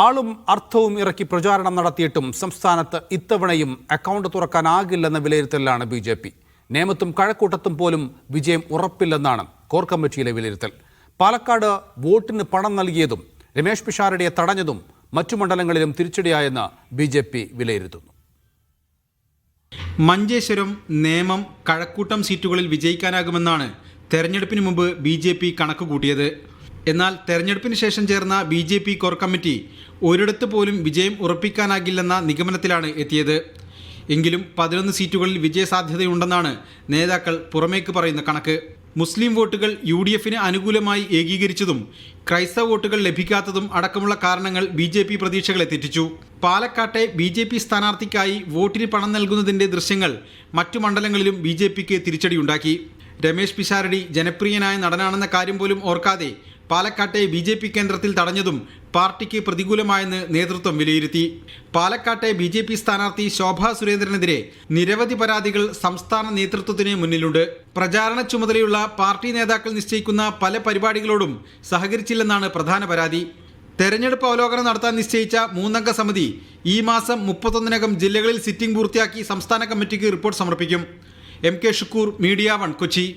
ആളും അർത്ഥവും ഇറക്കി പ്രചാരണം നടത്തിയിട്ടും സംസ്ഥാനത്ത് ഇത്തവണയും അക്കൗണ്ട് തുറക്കാനാകില്ലെന്ന വിലയിരുത്തലാണ് ബി.ജെ.പി. നേമത്തും കഴക്കൂട്ടത്തും പോലും വിജയം ഉറപ്പില്ലെന്നാണ് കോർ കമ്മിറ്റിയിലെ വിലയിരുത്തൽ. പാലക്കാട് വോട്ടിന് പണം നൽകിയതും രമേശ് പിഷാരടിയെ തടഞ്ഞതും മറ്റു മണ്ഡലങ്ങളിലും തിരിച്ചടിയായെന്ന് ബി.ജെ.പി. വിലയിരുത്തുന്നു. മഞ്ചേശ്വരം, നേമം, കഴക്കൂട്ടം സീറ്റുകളിൽ വിജയിക്കാനാകുമെന്നാണ് തെരഞ്ഞെടുപ്പിന് മുമ്പ് ബി.ജെ.പി. കണക്കുകൂട്ടിയത്. എന്നാൽ തെരഞ്ഞെടുപ്പിന് ശേഷം ചേർന്ന ബി.ജെ.പി. കോർ കമ്മിറ്റി ഒരിടത്ത് പോലും വിജയം ഉറപ്പിക്കാനാകില്ലെന്ന നിഗമനത്തിലാണ് എത്തിയത്. എങ്കിലും 11 സീറ്റുകളിൽ വിജയസാധ്യതയുണ്ടെന്നാണ് നേതാക്കൾ പുറമേക്ക് പറയുന്ന കണക്ക്. മുസ്ലിം വോട്ടുകൾ UDFന് അനുകൂലമായി ഏകീകരിച്ചതും ക്രൈസ്തവ വോട്ടുകൾ ലഭിക്കാത്തതും അടക്കമുള്ള കാരണങ്ങൾ ബി.ജെ.പി. പ്രതീക്ഷകളെ തെറ്റിച്ചു. പാലക്കാട്ടെ ബി.ജെ.പി. സ്ഥാനാർത്ഥിക്കായി വോട്ടിന് പണം നൽകുന്നതിൻ്റെ ദൃശ്യങ്ങൾ മറ്റു മണ്ഡലങ്ങളിലും ബി.ജെ.പിക്ക് തിരിച്ചടിയുണ്ടാക്കി. രമേശ് പിഷാരടി ജനപ്രിയനായ നടനാണെന്ന കാര്യം പോലും ഓർക്കാതെ പാലക്കാട്ടെ ബി.ജെ.പി. കേന്ദ്രത്തിൽ തടഞ്ഞതും പാർട്ടിക്ക് പ്രതികൂലമായെന്ന് നേതൃത്വം വിലയിരുത്തി. പാലക്കാട്ടെ ബി.ജെ.പി. സ്ഥാനാർത്ഥി ശോഭാ സുരേന്ദ്രനെതിരെ നിരവധി പരാതികൾ സംസ്ഥാന നേതൃത്വത്തിന് മുന്നിലുണ്ട്. പ്രചാരണ ചുമതലയുള്ള പാർട്ടി നേതാക്കൾ നിശ്ചയിക്കുന്ന പല പരിപാടികളോടും സഹകരിച്ചില്ലെന്നാണ് പ്രധാന പരാതി. തെരഞ്ഞെടുപ്പ് അവലോകനം നടത്താൻ നിശ്ചയിച്ച 3-അംഗ സമിതി ഈ മാസം 31-നകം ജില്ലകളിൽ സിറ്റിംഗ് പൂർത്തിയാക്കി സംസ്ഥാന കമ്മിറ്റിക്ക് റിപ്പോർട്ട് സമർപ്പിക്കും. MK Shukkur, media 1, Kochi.